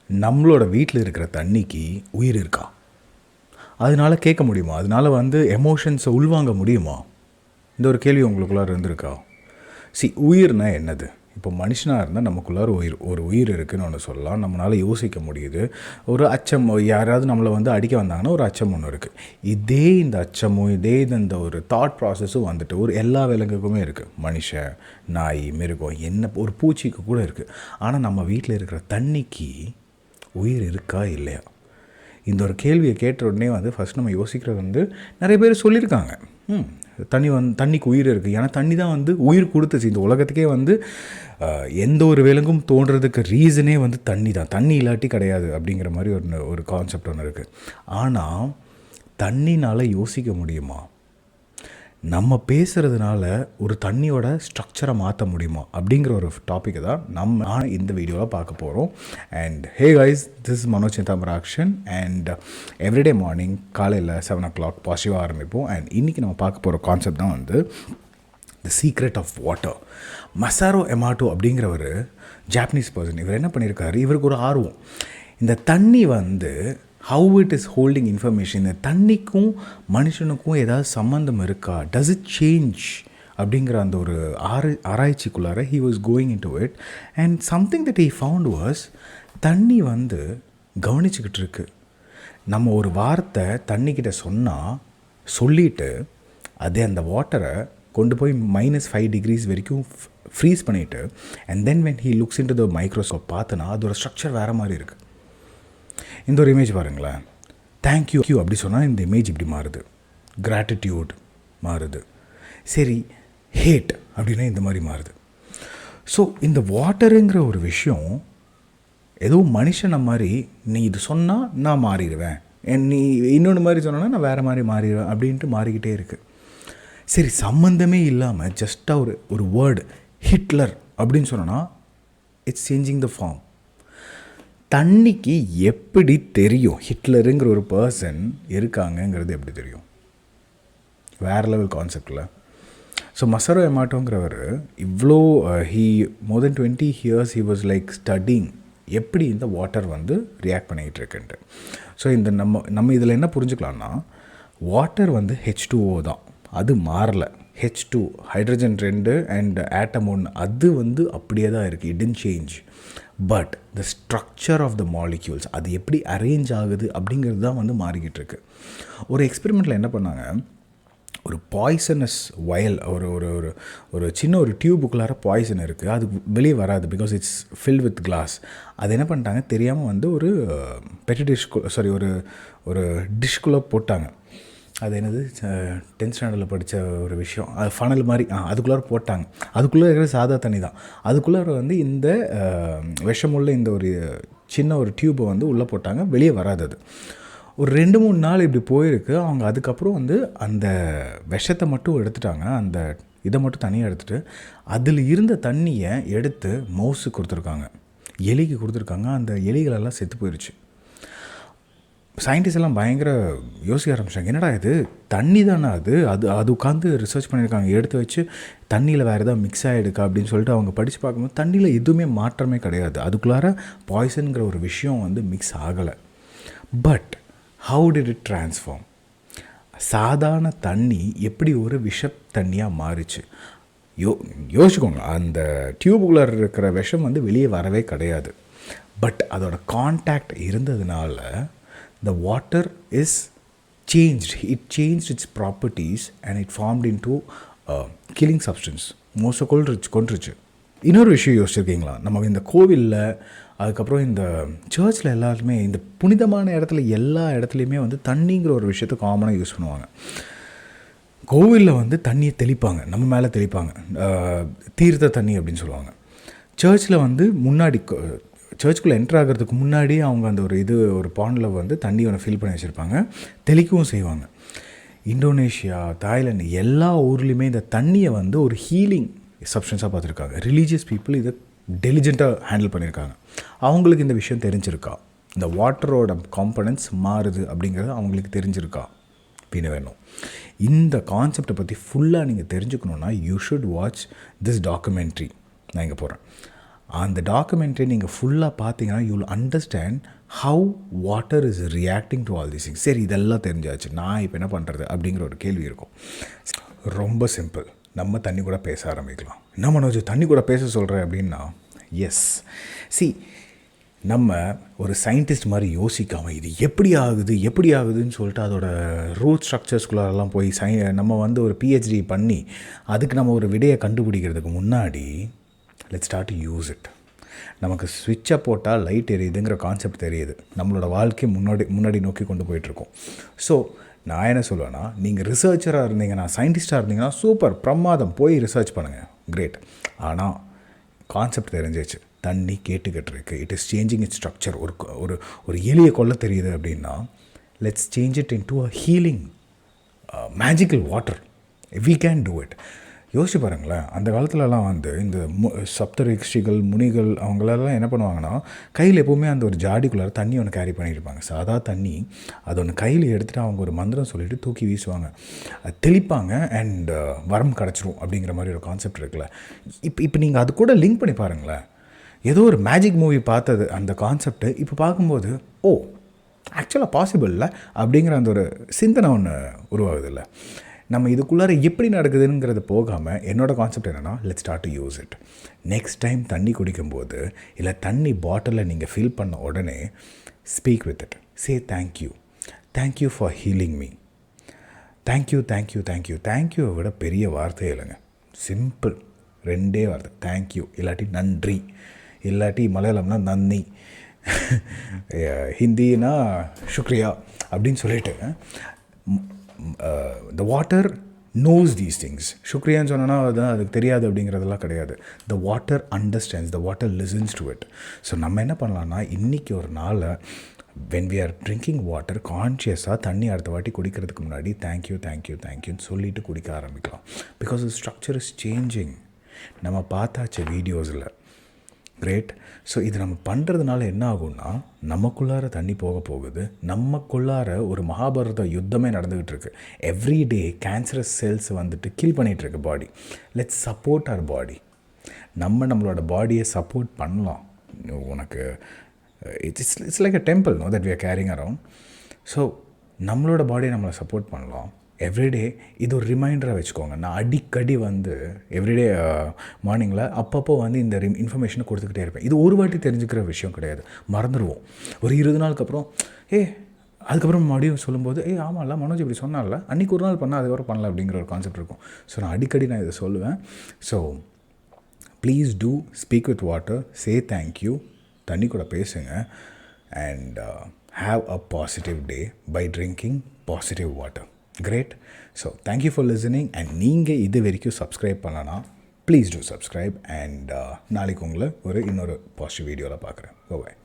நம்மளோட வீட்டில் இருக்கிற தண்ணிக்கு உயிர் இருக்கா? அதனால் கேட்க முடியுமா? அதனால் எமோஷன்ஸை உள்வாங்க முடியுமா? இந்த ஒரு கேள்வி உங்களுக்குள்ளார இருந்திருக்கா? உயிர்னா என்னது? இப்போ மனுஷனாக இருந்தால் நமக்குள்ளார ஒரு உயிர் இருக்குதுன்னு ஒன்று சொல்லலாம். நம்மளால் யோசிக்க முடியுது. ஒரு அச்சம், யாராவது நம்மளை அடிக்க வந்தாங்கன்னா ஒரு அச்சம் ஒன்று இருக்குது. இந்த அச்சமும் இந்த ஒரு தாட் ப்ராசஸும் ஒரு எல்லா விலங்குக்குமே இருக்குது. மனுஷன், நாய், மிருகம், என்ன ஒரு பூச்சிக்கு கூட இருக்குது. ஆனால் நம்ம வீட்டில் இருக்கிற தண்ணிக்கு உயிர் இருக்கா இல்லையா? இந்த ஒரு கேள்வியை கேட்ட உடனே ஃபஸ்ட் நம்ம யோசிக்கிறது நிறைய பேர் சொல்லியிருக்காங்க, தண்ணிக்கு உயிர் இருக்குது. ஏன்னா தண்ணி தான் உயிர் கொடுத்துச்சு இந்த உலகத்துக்கே. எந்த ஒரு விலங்கும் தோன்றதுக்கு ரீசனே தண்ணி தான். தண்ணி இல்லாட்டி கிடையாது அப்படிங்கிற மாதிரி ஒரு கான்செப்ட் ஒன்று இருக்குது. ஆனால் தண்ணினால் யோசிக்க முடியுமா? நம்ம பேசுகிறதுனால ஒரு தண்ணியோட ஸ்ட்ரக்சரை மாற்ற முடியுமா? அப்படிங்கிற ஒரு டாப்பிக்கை தான் நம்ம இந்த வீடியோவில் பார்க்க போகிறோம். And hey guys, this is Manoj Chinthamarakshan. And everyday morning காலையில் 7 o'clock பாசிட்டிவாக ஆரம்பிப்போம். அண்ட் இன்றைக்கி நம்ம பார்க்க போகிற கான்செப்ட் தான் the secret of water. மசாரோ Emoto அப்படிங்கிறவர் ஜாப்பனீஸ் பர்சன். இவர் என்ன பண்ணியிருக்காரு, இவருக்கு ஒரு ஆர்வம். இந்த தண்ணி how it is holding information. இந்த தண்ணிக்கும் மனுஷனுக்கும் ஏதாவது சம்மந்தம் இருக்கா? டஸ் இட் சேஞ்ச் அப்படிங்கிற அந்த ஒரு ஆராய்ச்சிக்குள்ளார he was going in to it. And something that he found was, தண்ணி கவனிச்சுக்கிட்டு இருக்கு. நம்ம ஒரு வார்த்தை தண்ணிக்கிட்ட சொல்லிவிட்டு அதே அந்த வாட்டரை கொண்டு போய் -5 degrees வரைக்கும் ஃப்ரீஸ் பண்ணிவிட்டு and then when he looks in to the microscope பார்த்தனா அதோட ஸ்ட்ரக்சர் வேறு மாதிரி இருக்குது. இந்த ஒரு இமேஜ் பாருங்களேன். தேங்க்யூ அப்படி சொன்னால் இந்த இமேஜ் இப்படி மாறுது. கிராட்டிடியூட் மாறுது. சரி, ஹேட் அப்படின்னா இந்த மாதிரி மாறுது. ஸோ இந்த வாட்டருங்கிற ஒரு விஷயம் ஏதோ மனுஷனை மாதிரி, நீ இது சொன்னால் நான் மாறிடுவேன், நீ இன்னொன்று மாதிரி சொன்னா நான் வேறு மாதிரி மாறிடுவேன் அப்படின்ட்டு மாறிக்கிட்டே இருக்குது. சரி, சம்மந்தமே இல்லாமல் ஜஸ்ட்டாக ஒரு வேர்டு ஹிட்லர் அப்படின்னு சொன்னோன்னா இட்ஸ் சேஞ்சிங் த ஃபார்ம். தண்ணிக்கு எப்படி தெரியும் ஹிட்லருங்கிற ஒரு பர்சன் இருக்காங்கங்கிறது எப்படி தெரியும்? வேறு லெவல் கான்செப்டில். ஸோ மசாரோ எமாட்டோங்கிறவர் இவ்வளோ மோர் தென் 20 years he was like studying எப்படி இந்த வாட்டர் ரியாக்ட் பண்ணிக்கிட்டு இருக்குன்ட்டு. ஸோ இந்த நம்ம இதில் என்ன புரிஞ்சுக்கலான்னா, வாட்டர் H2O தான், அது மாறலை. H2 ஹைட்ரஜன் 2 அண்ட் ஆட்டம் 1 அது அப்படியே தான் இருக்குது. It didn't change. But the structure of the molecules, அது எப்படி அரேஞ்ச் ஆகுது அப்படிங்கிறது தான் மாறிக்கிட்டு இருக்கு. ஒரு எக்ஸ்பெரிமெண்ட்டில் என்ன பண்ணாங்க, ஒரு பாய்சனஸ் வயல், ஒரு ஒரு ஒரு ஒரு சின்ன ஒரு டியூபுக்குள்ளார பாய்சன் இருக்குது, அது வெளியே வராது because it's fill with glass. அது என்ன பண்ணிட்டாங்க தெரியாமல் ஒரு பெட்டி ஒரு டிஷ்குள்ளே போட்டாங்க. அது என்னது 10th standardல படித்த ஒரு விஷயம், அது ஃபனல் மாதிரி, அதுக்குள்ளார போட்டாங்க. அதுக்குள்ளே இருக்கிற சாதா தண்ணி தான். அதுக்குள்ளார இந்த விஷமுள்ள இந்த ஒரு சின்ன ஒரு டியூப்பை உள்ளே போட்டாங்க, வெளியே வராது. அது ஒரு 2-3 நாள் இப்படி போயிருக்கு. அவங்க அதுக்கப்புறம் அந்த விஷத்தை மட்டும் எடுத்துட்டாங்க, அந்த இதை மட்டும் தனியாக எடுத்துகிட்டு அதில் இருந்த தண்ணியை எடுத்து மவுஸுக்கு கொடுத்துருக்காங்க, எலிக்கு கொடுத்துருக்காங்க. அந்த எலிகளெல்லாம் செத்து போயிடுச்சு. சயின்டிஸ்ட் எல்லாம் பயங்கர யோசிக்க ஆரம்பிச்சாங்க, என்னடா இது தண்ணி தானே, அது உட்காந்து ரிசர்ச் பண்ணியிருக்காங்க, எடுத்து வச்சு தண்ணியில் வேறு எதாவது மிக்ஸ் ஆகிடுக்கா அப்படின்னு சொல்லிட்டு அவங்க படித்து பார்க்கும்போது தண்ணியில் எதுவுமே மாற்றமே கிடையாது. அதுக்குள்ளார பாய்சனுங்கிற ஒரு விஷயம் மிக்ஸ் ஆகலை. But how did it transform? சாதாரண தண்ணி எப்படி ஒரு விஷ தண்ணியாக மாறிச்சு? யோசிச்சுக்கோங்க, அந்த டியூபுக்குள்ளார இருக்கிற விஷம் வெளியே வரவே கிடையாது. பட் அதோட கான்டாக்ட் இருந்ததுனால the water is changed. It changed its properties and it formed into a killing substance. மோஸ்ட்டாக கொன்றுச்சு. இன்னொரு விஷயம் யோசிச்சிருக்கீங்களா, நம்ம இந்த கோவிலில், அதுக்கப்புறம் இந்த சர்ச்சில் எல்லாருமே இந்த புனிதமான இடத்துல எல்லா இடத்துலையுமே தண்ணிங்கிற ஒரு விஷயத்தை காமனாக யூஸ் பண்ணுவாங்க. கோவிலில் தண்ணியை தெளிப்பாங்க, நம்ம மேலே தெளிப்பாங்க, தீர்த்த தண்ணி அப்படின்னு சொல்லுவாங்க. சர்ச்சில் முன்னாடி சர்ச்சுக்குள்ளே என்ட்ரு ஆகிறதுக்கு முன்னாடி அவங்க அந்த ஒரு பாண்டில் தண்ணி ஃபில் பண்ணி வச்சுருப்பாங்க, தெளிக்கவும் செய்வாங்க. இந்தோனேஷியா, தாய்லாந்து எல்லா ஊர்லேயுமே இந்த தண்ணியை ஒரு ஹீலிங் சப்ஸ்டன்ஸாக பார்த்துருக்காங்க. ரிலீஜியஸ் பீப்புள் இதை டெலிஜெண்ட்டாக ஹேண்டில் பண்ணியிருக்காங்க. அவங்களுக்கு இந்த விஷயம் தெரிஞ்சிருக்கா, இந்த வாட்டரோட காம்பனன்ட்ஸ் மாறுது அப்படிங்கிறது அவங்களுக்கு தெரிஞ்சிருக்கா அப்படின்னு வேணும். இந்த கான்செப்டை பற்றி ஃபுல்லாக நீங்கள் தெரிஞ்சுக்கணுன்னா you should watch this documentary. நான் இங்கே போகிறேன். அந்த டாக்குமெண்ட்ரி நீங்கள் ஃபுல்லாக பார்த்தீங்கன்னா you will understand how water is reacting to all these things. சரி, இதெல்லாம் தெரிஞ்சாச்சு, நான் இப்போ என்ன பண்ணுறது அப்படிங்கிற ஒரு கேள்வி இருக்கும். ரொம்ப சிம்பிள், நம்ம தண்ணி கூட பேச ஆரம்பிக்கலாம். என்ன மனோஜ் தண்ணி கூட பேச சொல்கிறேன் அப்படின்னா, எஸ், சி, நம்ம ஒரு சயின்டிஸ்ட் மாதிரி யோசிக்காமல் இது எப்படி ஆகுதுன்னு சொல்லிட்டு அதோட ரூட் ஸ்ட்ரக்சர்ஸ்குள்ளெல்லாம் போய் நம்ம வந்து ஒரு பிஹெச்டி பண்ணி அதுக்கு நம்ம ஒரு விடையை கண்டுபிடிக்கிறதுக்கு முன்னாடி let's start to use it. நமக்கு ஸ்விட்சை போட்டால் லைட் எரியுதுங்கிற கான்செப்ட் தெரியுது, நம்மளோட வாழ்க்கையை முன்னாடி நோக்கி கொண்டு போயிட்டுருக்கோம். ஸோ நான் என்ன சொல்லுவேன்னா, நீங்கள் ரிசர்ச்சராக இருந்தீங்கன்னா, சயின்டிஸ்டாக இருந்தீங்கன்னா சூப்பர், பிரமாதம், போய் ரிசர்ச் பண்ணுங்கள், கிரேட். ஆனால் கான்செப்ட் தெரிஞ்சிச்சு, தண்ணி கேட்டுக்கிட்டு இருக்குது, it is changing its structure. ஒரு எலியை கொல்ல தெரியுது அப்படின்னா let's change it into a healing magical water. We can do it. யோசிச்சு பாருங்களேன், அந்த காலத்துலலாம் வந்து இந்த சப்தரிஷிகள், முனிகள், அவங்களெல்லாம் என்ன பண்ணுவாங்கன்னா, கையில் எப்போவுமே அந்த ஒரு ஜாடிக்குள்ளார தண்ணி ஒன்று கேரி பண்ணியிருப்பாங்க, சாதா தண்ணி. அது ஒன்று கையில் எடுத்துகிட்டு அவங்க ஒரு மந்திரம் சொல்லிவிட்டு தூக்கி வீசுவாங்க, தெளிப்பாங்க, அண்ட் வரம் கிடச்சிரும் அப்படிங்கிற மாதிரி ஒரு கான்செப்ட் இருக்குல்ல. இப்போ நீங்கள் அது கூட லிங்க் பண்ணி பாருங்களேன். ஏதோ ஒரு மேஜிக் மூவி பார்த்தது அந்த கான்செப்ட்டு இப்போ பார்க்கும்போது, ஓ ஆக்சுவலாக பாசிபிள் இல்லை அப்படிங்கிற அந்த ஒரு சிந்தனை ஒன்று உருவாகுதில்ல. நம்ம இதுக்குள்ளார எப்படி நடக்குதுங்கிறது போகாமல் என்னோடய கான்செப்ட் என்னென்னா, let's start to use it. Next time தண்ணி குடிக்கும்போது, இல்லை தண்ணி பாட்டிலில் நீங்கள் ஃபில் பண்ண உடனே speak with it, say thank you for healing me. தேங்க்யூவை விட பெரிய வார்த்தையே இல்லைங்க, சிம்பிள், 2 வார்த்தை, தேங்க்யூ, இல்லாட்டி நன்றி, இல்லாட்டி மலையாளம்னா நன்னி, ஹிந்தினா சுக்ரியா அப்படின்னு சொல்லிட்டு the water knows these things. சுக்ரியான்னு சொன்னால் அதுக்கு தெரியாது அப்படிங்கிறதெல்லாம் கிடையாது. the water understands, the water listens to it. So நம்ம என்ன பண்ணலான்னா, இன்றைக்கி ஒரு நாளை when we are drinking water கான்ஷியஸாக தண்ணி அடுத்த வாட்டி குடிக்கிறதுக்கு முன்னாடி தேங்க்யூன்னு சொல்லிவிட்டு குடிக்க ஆரம்பிக்கலாம். Because the structure is changing. நம்ம பார்த்தாச்சு வீடியோஸில், கிரேட். ஸோ இது நம்ம பண்ணுறதுனால என்ன ஆகும்னா, நமக்குள்ளார தண்ணி போகுது, நமக்குள்ளார ஒரு மகாபாரத யுத்தமே நடந்துக்கிட்டு இருக்கு. எவ்ரிடே கேன்சரஸ் செல்ஸ் வந்துட்டு கில் பண்ணிகிட்ருக்கு body. Let's support our body. நம்மளோட பாடியை சப்போர்ட் பண்ணலாம். உனக்கு it's like a temple know that we are carrying around. So நம்மளோட பாடியை நம்மளை சப்போர்ட் பண்ணலாம். எவ்ரிடே இது ஒரு ரிமைண்டராக வச்சுக்கோங்க. நான் அடிக்கடி வந்து எவ்ரிடே மார்னிங்கில் அப்பப்போ வந்து இந்த இன்ஃபர்மேஷனை கொடுத்துக்கிட்டே இருப்பேன். இது ஒரு வாட்டி தெரிஞ்சுக்கிற விஷயம் கிடையாது, மறந்துடுவோம். ஒரு 20 நாளுக்கு அப்புறம் அதுக்கப்புறம் மறுபடியும் சொல்லும்போது, ஆமாம்ல மனோஜ் இப்படி சொன்னால, அன்றைக்கி ஒரு நாள் பண்ணால் அதுக்கப்புறம் பண்ணல அப்படிங்கிற ஒரு கான்செப்ட் இருக்கும். ஸோ நான் அடிக்கடி இதை சொல்லுவேன். So please do speak with water, say thank you, தண்ணி கூட பேசுங்க, and have a positive day by drinking positive water. Great. So thank you for listening, and நீங்கள் இது வரைக்கும் சப்ஸ்கிரைப் பண்ணலனா ப்ளீஸ் டூ சப்ஸ்கிரைப், அண்ட் நாளைக்கு உங்களை இன்னொரு பாசிட்டிவ் வீடியோவில் பார்க்குறேன். பாய்.